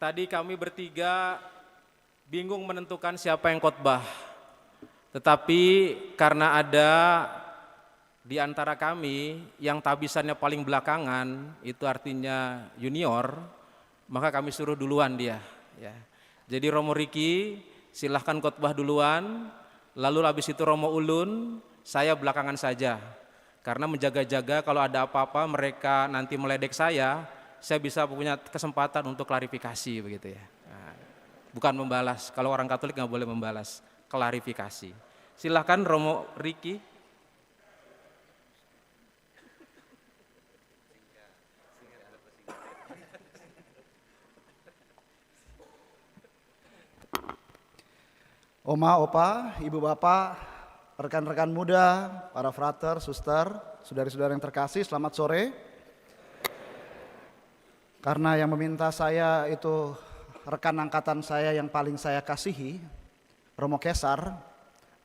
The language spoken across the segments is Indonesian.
Tadi kami bertiga bingung menentukan siapa yang khotbah. Tetapi karena ada di antara kami yang tabisannya paling belakangan, itu artinya junior, maka kami suruh duluan dia. Ya. Jadi Romo Riki silahkan khotbah duluan, lalu habis itu Romo Ulun, saya belakangan saja. Karena menjaga-jaga kalau ada apa-apa mereka nanti meledek saya bisa punya kesempatan untuk klarifikasi begitu ya. Nah, bukan membalas, kalau orang Katolik nggak boleh membalas, klarifikasi. Silahkan Romo Riki. Oma, opa, ibu bapak, rekan-rekan muda, para frater, suster, saudari-saudari yang terkasih, selamat sore. Karena yang meminta saya itu rekan angkatan saya yang paling saya kasihi, Romo Kesar,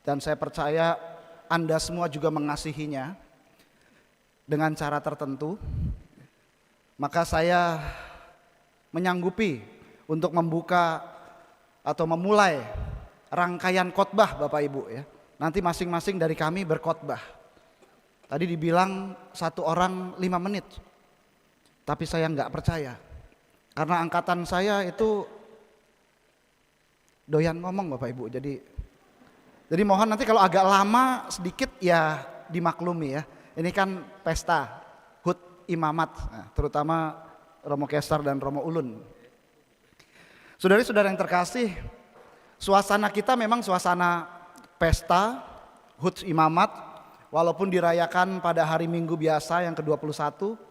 dan saya percaya Anda semua juga mengasihinya dengan cara tertentu, maka saya menyanggupi untuk membuka atau memulai rangkaian khotbah Bapak Ibu ya. Nanti masing-masing dari kami berkhotbah. Tadi dibilang satu orang 5 menit. Tapi saya nggak percaya. Karena angkatan saya itu doyan ngomong Bapak Ibu. Jadi mohon nanti kalau agak lama sedikit ya dimaklumi ya. Ini kan pesta HUT Imamat, nah, terutama Romo Kesar dan Romo Ulun. Saudari-saudara yang terkasih, suasana kita memang suasana pesta HUT Imamat, walaupun dirayakan pada hari Minggu biasa yang ke-21.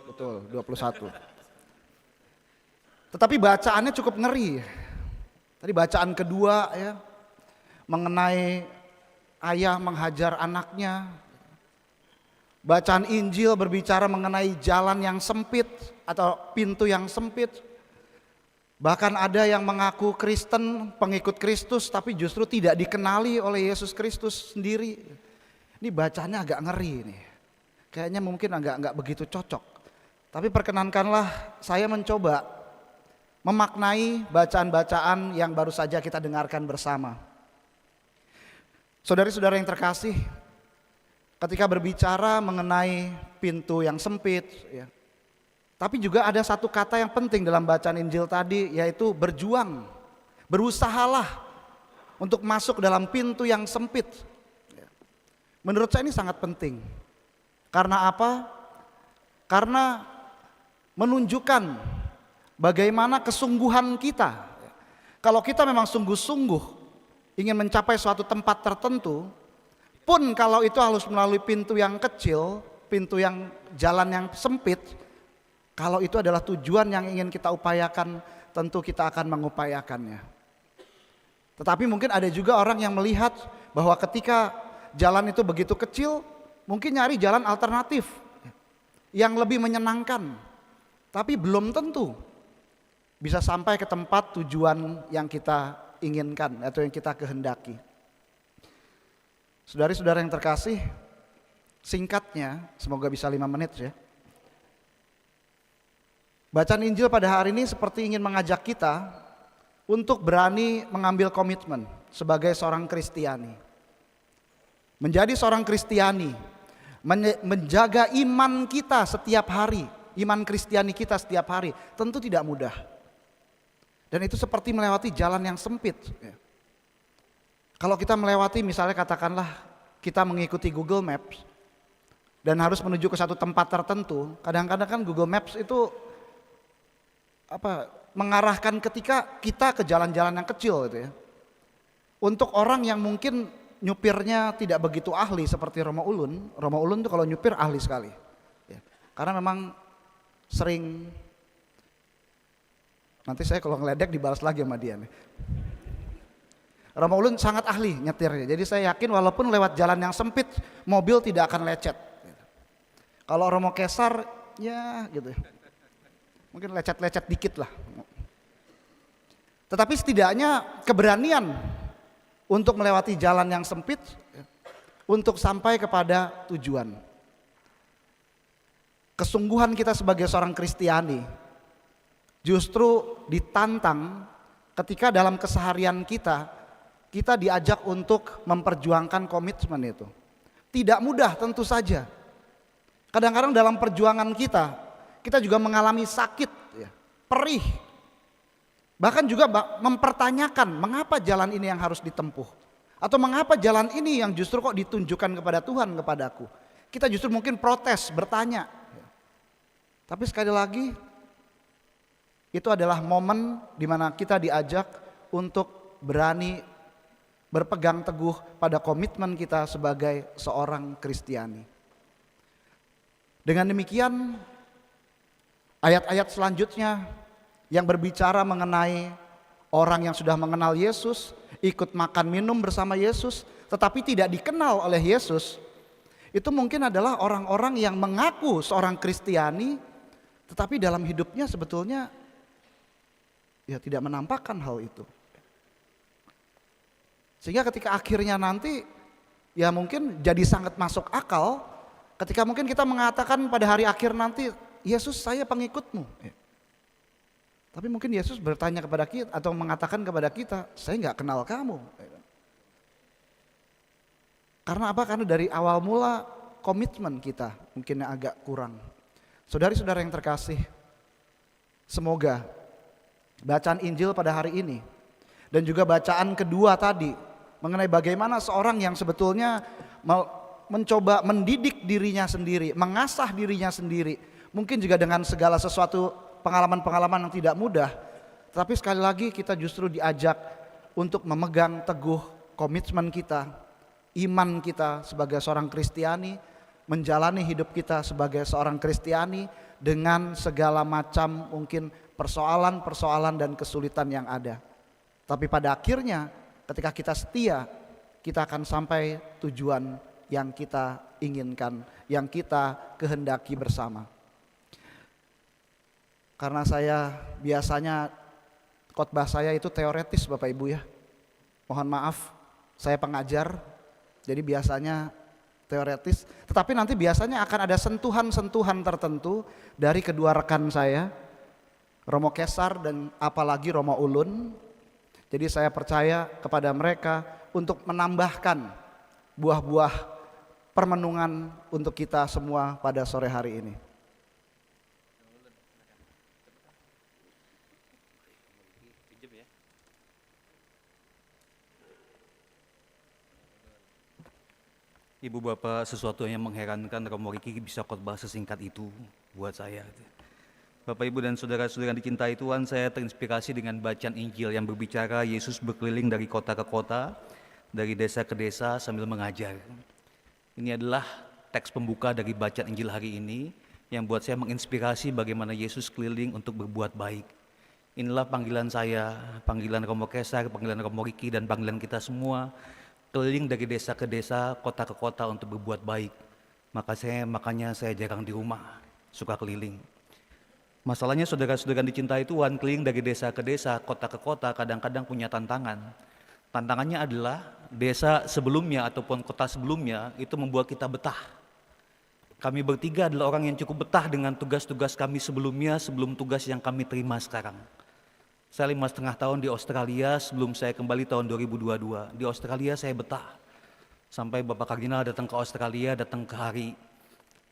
Betul, 21. Tetapi bacaannya cukup ngeri. Tadi bacaan kedua ya, mengenai ayah menghajar anaknya. Bacaan Injil berbicara mengenai jalan yang sempit atau pintu yang sempit. Bahkan ada yang mengaku Kristen, pengikut Kristus, tapi justru tidak dikenali oleh Yesus Kristus sendiri. Ini bacanya agak ngeri nih. Kayaknya mungkin agak begitu cocok. Tapi perkenankanlah saya mencoba memaknai bacaan-bacaan yang baru saja kita dengarkan bersama. Saudari-saudara yang terkasih, ketika berbicara mengenai pintu yang sempit ya, tapi juga ada satu kata yang penting dalam bacaan Injil tadi, yaitu berjuang. Berusahalah untuk masuk dalam pintu yang sempit. Menurut saya ini sangat penting. Karena apa? Karena menunjukkan bagaimana kesungguhan kita. Kalau kita memang sungguh-sungguh ingin mencapai suatu tempat tertentu, pun kalau itu harus melalui pintu yang kecil, pintu yang jalan yang sempit, kalau itu adalah tujuan yang ingin kita upayakan, tentu kita akan mengupayakannya. Tetapi mungkin ada juga orang yang melihat bahwa ketika jalan itu begitu kecil, mungkin nyari jalan alternatif yang lebih menyenangkan. Tapi belum tentu bisa sampai ke tempat tujuan yang kita inginkan atau yang kita kehendaki. Saudari-saudara yang terkasih, singkatnya, semoga bisa 5 menit ya. Bacaan Injil pada hari ini seperti ingin mengajak kita untuk berani mengambil komitmen sebagai seorang Kristiani. Menjadi seorang Kristiani, menjaga iman kita setiap hari, iman Kristiani kita setiap hari, tentu tidak mudah. Dan itu seperti melewati jalan yang sempit. Kalau kita melewati misalnya katakanlah kita mengikuti Google Maps dan harus menuju ke satu tempat tertentu, kadang-kadang kan Google Maps itu mengarahkan ketika kita ke jalan-jalan yang kecil gitu ya. Untuk orang yang mungkin nyupirnya tidak begitu ahli seperti Romo Ulun tuh kalau nyupir ahli sekali. Ya. Karena memang sering, nanti saya kalau ngeledek dibalas lagi sama dia nih. Romo Ulun sangat ahli nyetirnya, jadi saya yakin walaupun lewat jalan yang sempit, mobil tidak akan lecet. Kalau Romo Kesar ya gitu. Mungkin lecet-lecet dikit lah. Tetapi setidaknya keberanian untuk melewati jalan yang sempit, untuk sampai kepada tujuan. Kesungguhan kita sebagai seorang Kristiani justru ditantang ketika dalam keseharian kita diajak untuk memperjuangkan komitmen itu. Tidak mudah tentu saja. Kadang-kadang dalam perjuangan kita juga mengalami sakit, ya, perih. Bahkan juga mempertanyakan mengapa jalan ini yang harus ditempuh. Atau mengapa jalan ini yang justru kok ditunjukkan kepada Tuhan kepadaku. Kita justru mungkin protes, bertanya. Tapi sekali lagi, itu adalah momen di mana kita diajak untuk berani berpegang teguh pada komitmen kita sebagai seorang Kristiani. Dengan demikian, ayat-ayat selanjutnya yang berbicara mengenai orang yang sudah mengenal Yesus, ikut makan minum bersama Yesus, tetapi tidak dikenal oleh Yesus, itu mungkin adalah orang-orang yang mengaku seorang Kristiani, tetapi dalam hidupnya sebetulnya ya tidak menampakkan hal itu. Sehingga ketika akhirnya nanti ya mungkin jadi sangat masuk akal ketika mungkin kita mengatakan pada hari akhir nanti, Yesus saya pengikutmu. Tapi mungkin Yesus bertanya kepada kita atau mengatakan kepada kita, saya nggak kenal kamu. Karena apa? Karena dari awal mula komitmen kita mungkin agak kurang. Saudari-saudara yang terkasih, semoga bacaan Injil pada hari ini dan juga bacaan kedua tadi mengenai bagaimana seorang yang sebetulnya mencoba mendidik dirinya sendiri, mengasah dirinya sendiri, mungkin juga dengan segala sesuatu pengalaman-pengalaman yang tidak mudah, tapi sekali lagi kita justru diajak untuk memegang teguh komitmen kita, iman kita sebagai seorang Kristiani, menjalani hidup kita sebagai seorang Kristiani dengan segala macam mungkin persoalan-persoalan dan kesulitan yang ada. Tapi pada akhirnya ketika kita setia, kita akan sampai tujuan yang kita inginkan, yang kita kehendaki bersama. Karena saya biasanya khotbah saya itu teoretis Bapak Ibu ya. Mohon maaf, saya pengajar, jadi biasanya teoretis. Tetapi nanti biasanya akan ada sentuhan-sentuhan tertentu dari kedua rekan saya, Romo Kesar dan apalagi Romo Ulun. Jadi saya percaya kepada mereka untuk menambahkan buah-buah permenungan untuk kita semua pada sore hari ini. Ibu Bapak, sesuatu yang mengherankan Romo Riki bisa khotbah sesingkat itu buat saya. Bapak Ibu dan saudara-saudara yang dicintai Tuhan, saya terinspirasi dengan bacaan Injil yang berbicara Yesus berkeliling dari kota ke kota, dari desa ke desa sambil mengajar. Ini adalah teks pembuka dari bacaan Injil hari ini yang buat saya menginspirasi bagaimana Yesus keliling untuk berbuat baik. Inilah panggilan saya, panggilan Romo Kesar, panggilan Romo Riki, dan panggilan kita semua, keliling dari desa ke desa, kota ke kota untuk berbuat baik. Makanya saya jarang di rumah, suka keliling. Masalahnya saudara-saudara yang dicintai Tuhan, keliling dari desa ke desa, kota ke kota kadang-kadang punya tantangan. Tantangannya adalah desa sebelumnya ataupun kota sebelumnya itu membuat kita betah. Kami bertiga adalah orang yang cukup betah dengan tugas-tugas kami sebelumnya, sebelum tugas yang kami terima sekarang. Saya 5,5 tahun di Australia sebelum saya kembali tahun 2022. Di Australia saya betah. Sampai Bapak Kardinal datang ke Australia, datang ke hari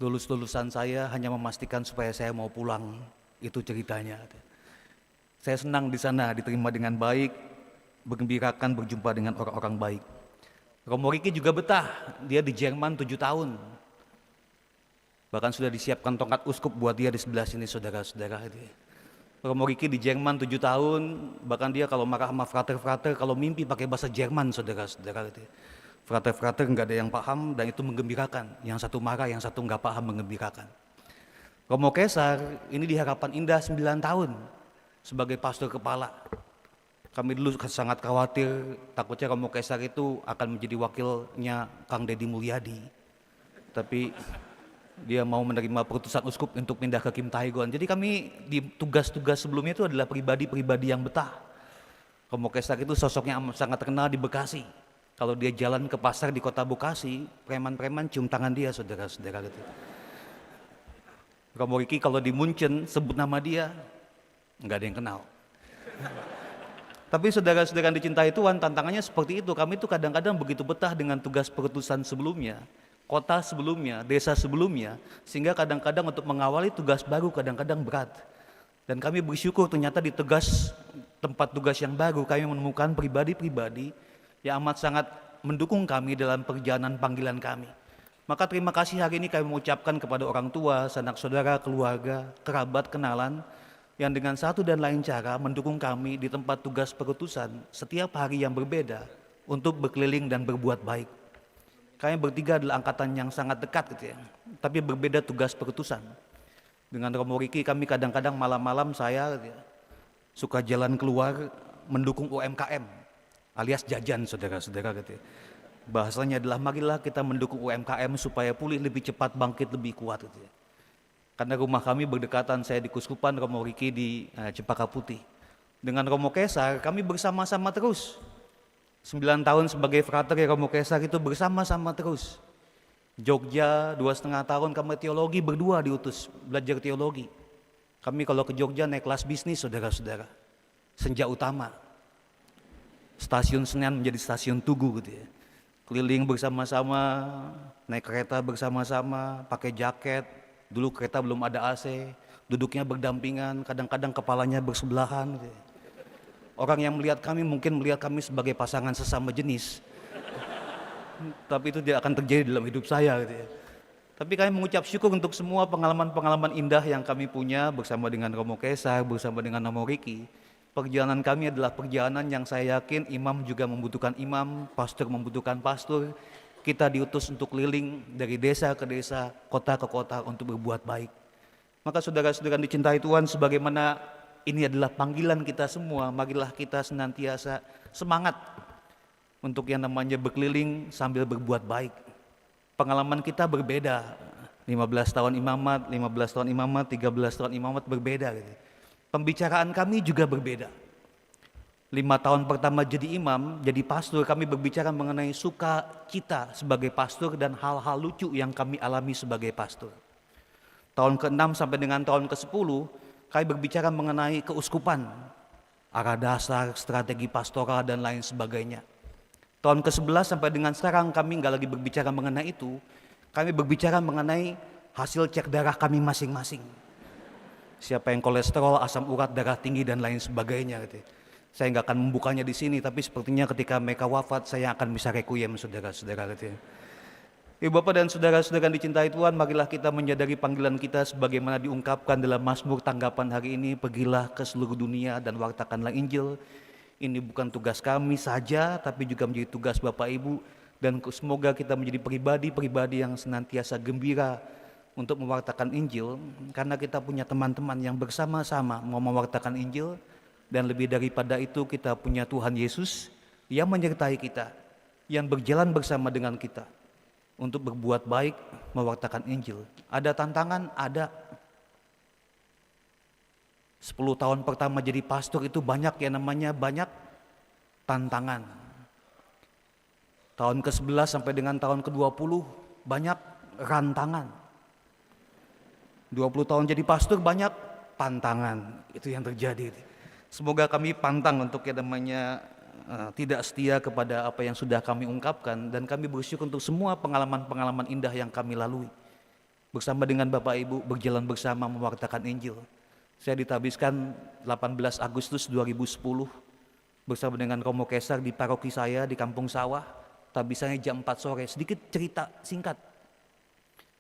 lulusan saya hanya memastikan supaya saya mau pulang. Itu ceritanya. Saya senang di sana, diterima dengan baik, bergembirakan berjumpa dengan orang-orang baik. Romo Riki juga betah, dia di Jerman 7 tahun. Bahkan sudah disiapkan tongkat uskup buat dia di sebelah sini saudara-saudara. Romo Riki di Jerman 7 tahun, bahkan dia kalau marah sama frater-frater, kalau mimpi pakai bahasa Jerman saudara-saudara. Frater-frater nggak ada yang paham dan itu menggembirakan. Yang satu marah, yang satu nggak paham menggembirakan. Romo Kesar ini di Harapan Indah 9 tahun sebagai pastor kepala. Kami dulu sangat khawatir, takutnya Romo Kesar itu akan menjadi wakilnya Kang Deddy Mulyadi. Tapi dia mau menerima keputusan uskup untuk pindah ke Kim Tae-gon. Jadi kami di tugas-tugas sebelumnya itu adalah pribadi-pribadi yang betah. Romo Kesar itu sosoknya sangat terkenal di Bekasi. Kalau dia jalan ke pasar di kota Bekasi, preman-preman cium tangan dia saudara-saudara gitu. Romo Riki kalau di Munchen sebut nama dia, nggak ada yang kenal. Tapi saudara-saudara yang dicintai Tuhan, tantangannya seperti itu. Kami tuh kadang-kadang begitu betah dengan tugas perutusan sebelumnya, kota sebelumnya, desa sebelumnya, sehingga kadang-kadang untuk mengawali tugas baru kadang-kadang berat. Dan kami bersyukur ternyata di tempat tugas yang baru kami menemukan pribadi-pribadi yang amat sangat mendukung kami dalam perjalanan panggilan kami. Maka terima kasih hari ini kami mengucapkan kepada orang tua, sanak saudara, keluarga, kerabat, kenalan, yang dengan satu dan lain cara mendukung kami di tempat tugas perutusan setiap hari yang berbeda untuk berkeliling dan berbuat baik. Kami bertiga adalah angkatan yang sangat dekat gitu ya, tapi berbeda tugas perutusan. Dengan Romo Riki kami kadang-kadang malam-malam saya gitu ya, suka jalan keluar mendukung UMKM alias jajan saudara-saudara gitu ya. Bahasanya adalah marilah kita mendukung UMKM supaya pulih lebih cepat, bangkit lebih kuat gitu ya. Karena rumah kami berdekatan, saya di Kuskupan, Romo Riki di Cempaka Putih. Dengan Romo Kesar kami bersama-sama terus. 9 tahun sebagai frater ya Romo Kesar itu bersama-sama terus. Jogja 2,5 tahun kami teologi berdua diutus belajar teologi. Kami kalau ke Jogja naik kelas bisnis saudara-saudara. Senja Utama. Stasiun Senen menjadi stasiun Tugu gitu ya. Keliling bersama-sama, naik kereta bersama-sama, pakai jaket. Dulu kereta belum ada AC, duduknya berdampingan, kadang-kadang kepalanya bersebelahan gitu ya. Orang yang melihat kami mungkin melihat kami sebagai pasangan sesama jenis. Tapi itu tidak akan terjadi dalam hidup saya gitu ya. Tapi kami mengucap syukur untuk semua pengalaman-pengalaman indah yang kami punya bersama dengan Romo Kesar, bersama dengan Romo Riki. Perjalanan kami adalah perjalanan yang saya yakin imam juga membutuhkan imam, pastor membutuhkan pastor. Kita diutus untuk keliling dari desa ke desa, kota ke kota untuk berbuat baik. Maka saudara-saudara dicintai Tuhan, sebagaimana ini adalah panggilan kita semua, marilah kita senantiasa semangat untuk yang namanya berkeliling sambil berbuat baik. Pengalaman kita berbeda, 15 tahun imamat, 13 tahun imamat berbeda gitu. Pembicaraan kami juga berbeda. 5 tahun pertama jadi imam, jadi pastor, kami berbicara mengenai sukacita sebagai pastor dan hal-hal lucu yang kami alami sebagai pastor. Tahun ke-6 sampai dengan tahun ke-10, kami berbicara mengenai keuskupan, arah dasar, strategi pastoral dan lain sebagainya. Tahun ke-11 sampai dengan sekarang kami nggak lagi berbicara mengenai itu, kami berbicara mengenai hasil cek darah kami masing-masing. Siapa yang kolesterol, asam urat, darah tinggi dan lain sebagainya gitu. Saya nggak akan membukanya di sini, tapi sepertinya ketika mereka wafat, saya akan bisa requiem saudara-saudara gitu ya. Ibu Bapak dan saudara-saudara yang dicintai Tuhan, marilah kita menyadari panggilan kita sebagaimana diungkapkan dalam Mazmur tanggapan hari ini, pergilah ke seluruh dunia dan wartakanlah Injil. Ini bukan tugas kami saja, tapi juga menjadi tugas Bapak Ibu, dan semoga kita menjadi pribadi-pribadi yang senantiasa gembira untuk mewartakan Injil, karena kita punya teman-teman yang bersama-sama mau mewartakan Injil. Dan lebih daripada itu kita punya Tuhan Yesus yang menyertai kita, yang berjalan bersama dengan kita untuk berbuat baik, mewartakan Injil. Ada tantangan? Ada. 10 tahun pertama jadi pastor itu banyak tantangan. Tahun ke-11 sampai dengan tahun ke-20 banyak rantangan. 20 tahun jadi pastor banyak pantangan. Itu yang terjadi. Semoga kami pantang untuk tidak setia kepada apa yang sudah kami ungkapkan, dan kami bersyukur untuk semua pengalaman-pengalaman indah yang kami lalui bersama dengan Bapak Ibu, berjalan bersama mewartakan Injil. Saya ditabiskan 18 Agustus 2010 bersama dengan Romo Kesar di paroki saya di Kampung Sawah. Tabisannya jam 4 sore, sedikit cerita singkat.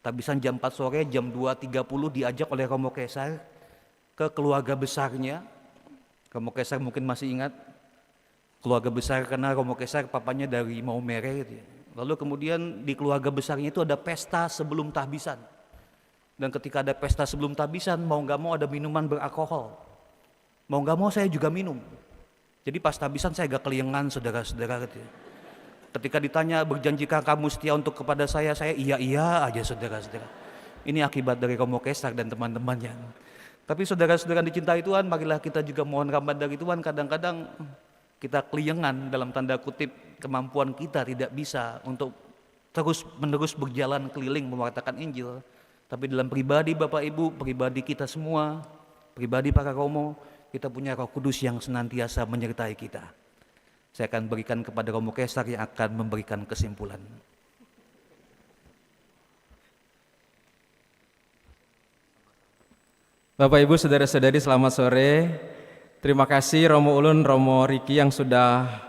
Tabisan jam 4 sore, jam 2.30 diajak oleh Romo Kesar ke keluarga besarnya. Romo Kesar mungkin masih ingat keluarga besar, karena Romo Kesar papanya dari Maumere gitu ya. Lalu kemudian di keluarga besarnya itu ada pesta sebelum tahbisan. Dan ketika ada pesta sebelum tahbisan, mau gak mau ada minuman beralkohol. Mau gak mau saya juga minum. Jadi pas tahbisan saya agak keliengan saudara-saudara gitu ya. Ketika ditanya, berjanjikah kamu setia untuk kepada saya iya aja saudara-saudara. Ini akibat dari Romo Kesar dan teman-temannya. Tapi saudara-saudara dicintai Tuhan, marilah kita juga mohon rahmat dari Tuhan. Kadang-kadang kita keliengan dalam tanda kutip, kemampuan kita tidak bisa untuk terus-menerus berjalan keliling mewartakan Injil. Tapi dalam pribadi Bapak Ibu, pribadi kita semua, pribadi para Romo, kita punya Roh Kudus yang senantiasa menyertai kita. Saya akan berikan kepada Romo Kaisar yang akan memberikan kesimpulan. Bapak Ibu Saudara-saudari, selamat sore. Terima kasih Romo Ulun, Romo Riki yang sudah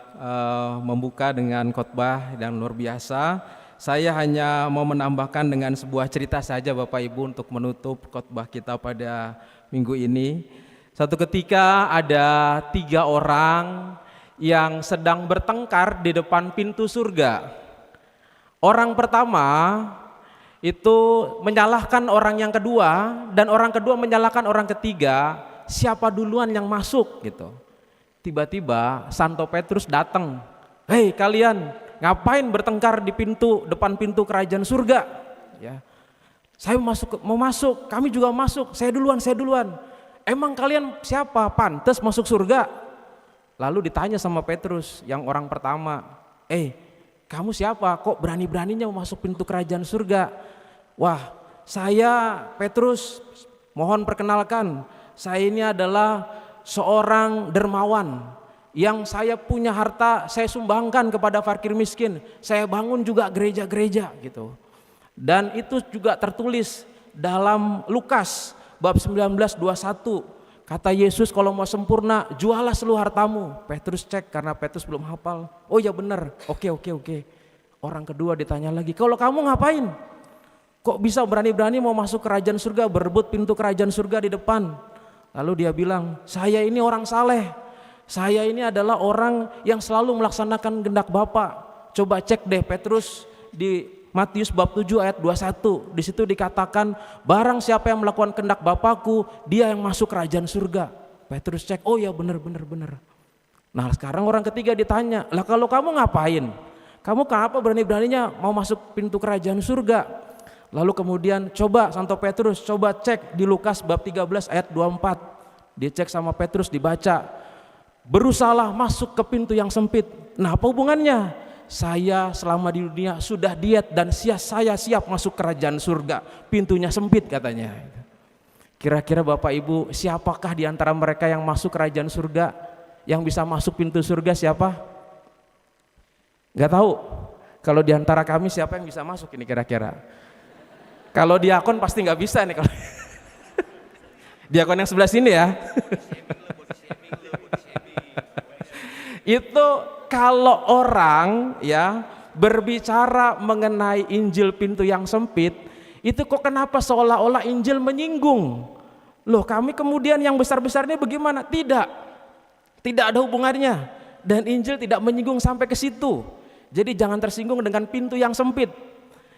membuka dengan khotbah yang luar biasa. Saya hanya mau menambahkan dengan sebuah cerita saja Bapak Ibu untuk menutup khotbah kita pada minggu ini. Satu ketika ada 3 orang yang sedang bertengkar di depan pintu surga. Orang pertama itu menyalahkan orang yang kedua, dan orang kedua menyalahkan orang ketiga, siapa duluan yang masuk gitu. Tiba-tiba Santo Petrus datang. Hei kalian, ngapain bertengkar di depan pintu kerajaan surga? Ya. Saya mau masuk, kami juga masuk, saya duluan. Emang kalian siapa? Pantes masuk surga? Lalu ditanya sama Petrus yang orang pertama, kamu siapa? Kok berani-beraninya masuk pintu kerajaan surga? Wah, saya Petrus, mohon perkenalkan, saya ini adalah seorang dermawan yang saya punya harta, saya sumbangkan kepada fakir miskin, saya bangun juga gereja-gereja gitu. Dan itu juga tertulis dalam Lukas bab 19:21. Kata Yesus, kalau mau sempurna, jualah seluruh hartamu. Petrus cek karena Petrus belum hafal. Oh ya benar, oke. Orang kedua ditanya lagi, kalau kamu ngapain? Kok bisa berani-berani mau masuk kerajaan surga, berebut pintu kerajaan surga di depan? Lalu dia bilang, saya ini orang saleh. Saya ini adalah orang yang selalu melaksanakan kehendak Bapa. Coba cek deh Petrus di Matius bab 7 ayat 21, di situ dikatakan barang siapa yang melakukan kehendak Bapakku, dia yang masuk kerajaan surga. Petrus cek, oh ya benar. Nah sekarang orang ketiga ditanya, lah kalau kamu ngapain? Kamu kenapa berani-beraninya mau masuk pintu kerajaan surga? Lalu kemudian coba Santo Petrus, coba cek di Lukas bab 13 ayat 24. Dicek sama Petrus, dibaca, berusahalah masuk ke pintu yang sempit. Nah apa hubungannya? Saya selama di dunia sudah diet dan saya siap masuk kerajaan surga. Pintunya sempit katanya. Kira-kira Bapak Ibu, siapakah di antara mereka yang masuk kerajaan surga? Yang bisa masuk pintu surga siapa? Gak tahu. Kalau di antara kami siapa yang bisa masuk ini kira-kira? Kalau diakon pasti gak bisa nih. Kalau diakon yang sebelah sini ya. Itu kalau orang ya berbicara mengenai Injil pintu yang sempit, itu kok kenapa seolah-olah Injil menyinggung? Loh kami kemudian yang besar-besarnya bagaimana? Tidak ada hubungannya, dan Injil tidak menyinggung sampai ke situ. Jadi jangan tersinggung dengan pintu yang sempit.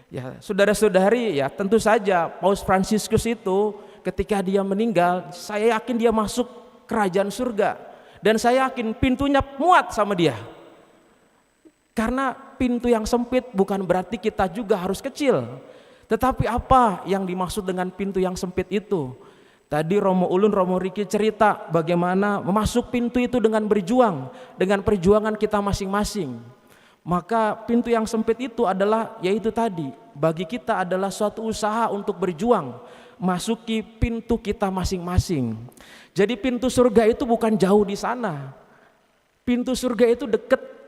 Ya saudara-saudari, ya tentu saja Paus Fransiskus itu ketika dia meninggal, saya yakin dia masuk kerajaan surga, dan saya yakin pintunya muat sama dia. Karena pintu yang sempit bukan berarti kita juga harus kecil. Tetapi apa yang dimaksud dengan pintu yang sempit itu? Tadi Romo Ulun, Romo Riki cerita bagaimana memasuk pintu itu dengan berjuang, dengan perjuangan kita masing-masing. Maka pintu yang sempit itu adalah, yaitu tadi, bagi kita adalah suatu usaha untuk berjuang, masuki pintu kita masing-masing. Jadi pintu surga itu bukan jauh di sana. Pintu surga itu dekat.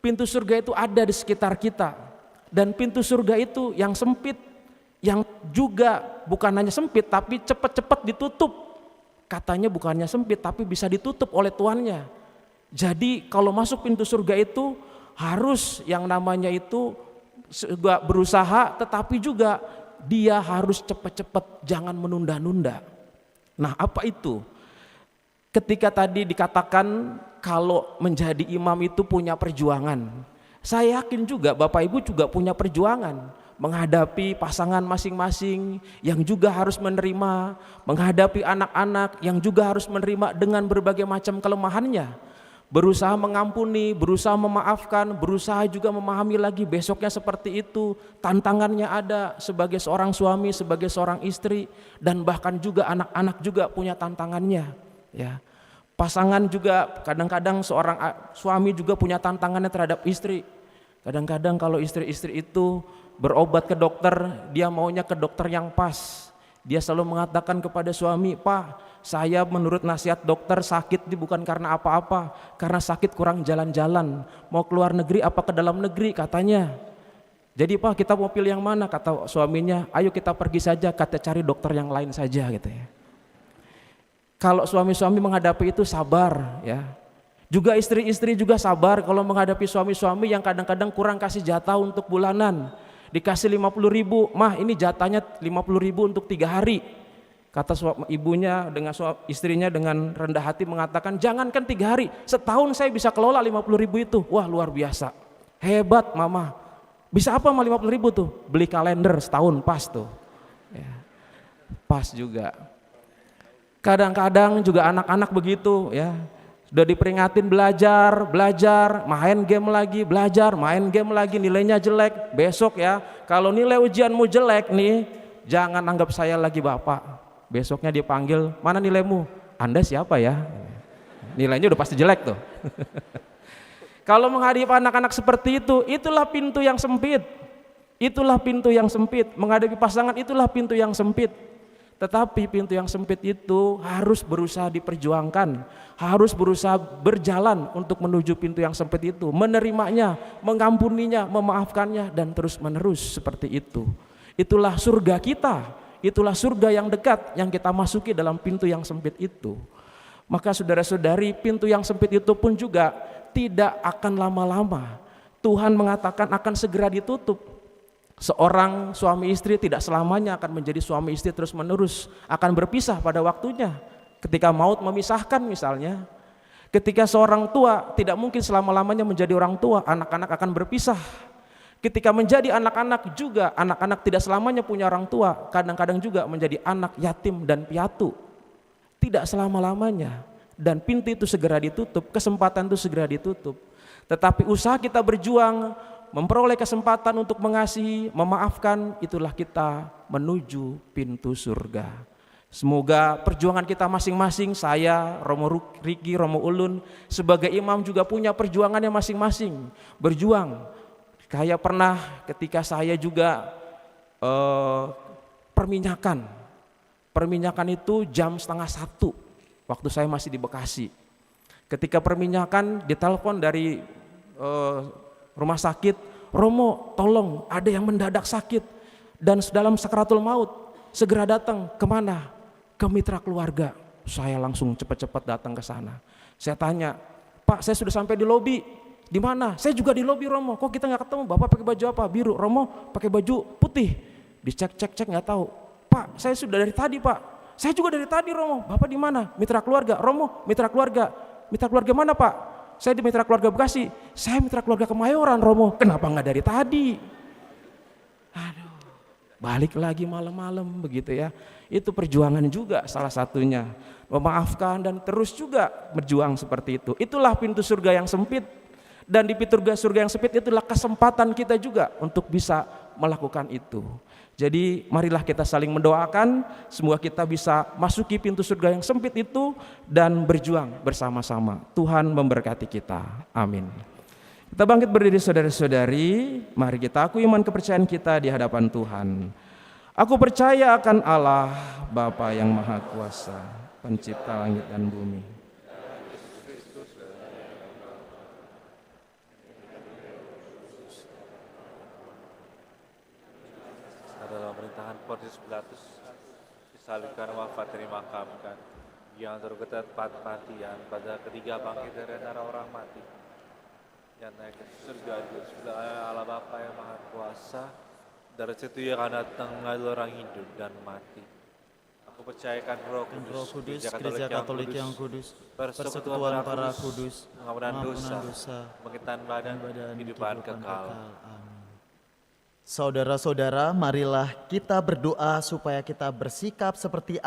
Pintu surga itu ada di sekitar kita, dan pintu surga itu yang sempit, yang juga bukan hanya sempit tapi cepat-cepat ditutup. Katanya bukannya sempit tapi bisa ditutup oleh tuannya. Jadi kalau masuk pintu surga itu harus yang namanya itu juga berusaha, tetapi juga dia harus cepat-cepat, jangan menunda-nunda. Nah apa itu? Ketika tadi dikatakan kalau menjadi imam itu punya perjuangan, saya yakin juga Bapak Ibu juga punya perjuangan menghadapi pasangan masing-masing yang juga harus menerima, menghadapi anak-anak yang juga harus menerima dengan berbagai macam kelemahannya, berusaha mengampuni, berusaha memaafkan, berusaha juga memahami lagi besoknya seperti itu. Tantangannya ada sebagai seorang suami, sebagai seorang istri, dan bahkan juga anak-anak juga punya tantangannya. Ya, pasangan juga kadang-kadang seorang suami juga punya tantangannya terhadap istri. Kadang-kadang kalau istri-istri itu berobat ke dokter, dia maunya ke dokter yang pas, Dia selalu mengatakan kepada suami, "Pak, saya menurut nasihat dokter sakit ini bukan karena apa-apa, karena sakit kurang jalan-jalan. Mau keluar negeri apa ke dalam negeri?" katanya. "Jadi Pak, kita mau pilih yang mana?" kata suaminya. "Ayo kita pergi saja, kita cari dokter yang lain saja," gitu ya. Kalau suami-suami menghadapi itu sabar ya. Juga istri-istri juga sabar kalau menghadapi suami-suami yang kadang-kadang kurang kasih jatah untuk bulanan. Dikasih 50.000, "Mah ini jatahnya 50.000 untuk 3 hari. Kata ibunya dengan istrinya dengan rendah hati mengatakan, "Jangankan 3 hari, setahun saya bisa kelola 50.000 itu." Wah, luar biasa. Hebat mama. Bisa apa sama 50.000 tuh? Beli kalender setahun, pas tuh. Ya, pas juga. Kadang-kadang juga anak-anak begitu ya. Udah diperingatin belajar, main game lagi, belajar, main game lagi, nilainya jelek. Besok ya, kalau nilai ujianmu jelek nih, jangan anggap saya lagi bapak. Besoknya dipanggil, "Mana nilaimu?" "Anda siapa ya?" Nilainya udah pasti jelek tuh. Kalau menghadapi anak-anak seperti itu, itulah pintu yang sempit. Itulah pintu yang sempit. Menghadapi pasangan itulah pintu yang sempit. Tetapi pintu yang sempit itu harus berusaha diperjuangkan, harus berusaha berjalan untuk menuju pintu yang sempit itu, menerimanya, mengampuninya, memaafkannya, dan terus menerus seperti itu. Itulah surga kita, itulah surga yang dekat yang kita masuki dalam pintu yang sempit itu. Maka saudara-saudari, pintu yang sempit itu pun juga tidak akan lama-lama. Tuhan mengatakan akan segera ditutup. Seorang suami istri tidak selamanya akan menjadi suami istri terus menerus, akan berpisah pada waktunya. Ketika maut memisahkan misalnya, ketika seorang tua tidak mungkin selama-lamanya menjadi orang tua, anak-anak akan berpisah. Ketika menjadi anak-anak juga, anak-anak tidak selamanya punya orang tua, kadang-kadang juga menjadi anak yatim dan piatu. Tidak selama-lamanya, dan pintu itu segera ditutup, kesempatan itu segera ditutup. Tetapi usaha kita berjuang, memperoleh kesempatan untuk mengasihi, memaafkan, itulah kita menuju pintu surga. Semoga perjuangan kita masing-masing, saya, Romo Riki, Romo Ulun, sebagai imam juga punya perjuangannya masing-masing. Berjuang. Kayak pernah ketika saya juga perminyakan. Perminyakan itu jam 12:30, waktu saya masih di Bekasi. Ketika perminyakan ditelepon dari rumah sakit, "Romo, tolong ada yang mendadak sakit dan dalam sakratul maut, segera datang." "Kemana?" "Ke mitra keluarga." Saya langsung cepat-cepat datang ke sana. Saya tanya, "Pak, saya sudah sampai di lobi." "Di mana?" "Saya juga di lobi, Romo." "Kok kita nggak ketemu? Bapak pakai baju apa?" "Biru." "Romo pakai baju putih." Dicek nggak tahu. "Pak, saya sudah dari tadi, Pak." "Saya juga dari tadi, Romo." "Bapak di mana?" "Mitra keluarga." "Romo, mitra keluarga." "Mitra keluarga mana, Pak?" "Saya di mitra keluarga Bekasi." "Saya mitra keluarga Kemayoran, Romo." "Kenapa nggak dari tadi?" Aduh, balik lagi malam-malam begitu ya. Itu perjuangan juga salah satunya, memaafkan dan terus juga berjuang seperti itu. Itulah pintu surga yang sempit, dan di pintu surga yang sempit itulah kesempatan kita juga untuk bisa melakukan itu. Jadi marilah kita saling mendoakan, semoga kita bisa masuki pintu surga yang sempit itu dan berjuang bersama-sama. Tuhan memberkati kita. Amin. Kita bangkit berdiri saudara-saudari, mari kita akui iman kepercayaan kita di hadapan Tuhan. Aku percaya akan Allah, Bapa yang Maha Kuasa, pencipta langit dan bumi. Dalam pemerintahan Pontius Pilatus disalibkan, wafat, dimakamkan, yang tergetat matian, pada ketiga bangkit dari antara orang mati, yang naik ke surga di sebelah Allah Bapa yang Maha Kuasa. Dari situ yang akan datang mengadil orang hidup dan mati. Aku percayakan Roh Kudus, Gereja Katolik yang kudus, persekutuan para kudus, pengampunan dosa, pembangkitan badan, kehidupan kekal. Saudara-saudara, marilah kita berdoa supaya kita bersikap seperti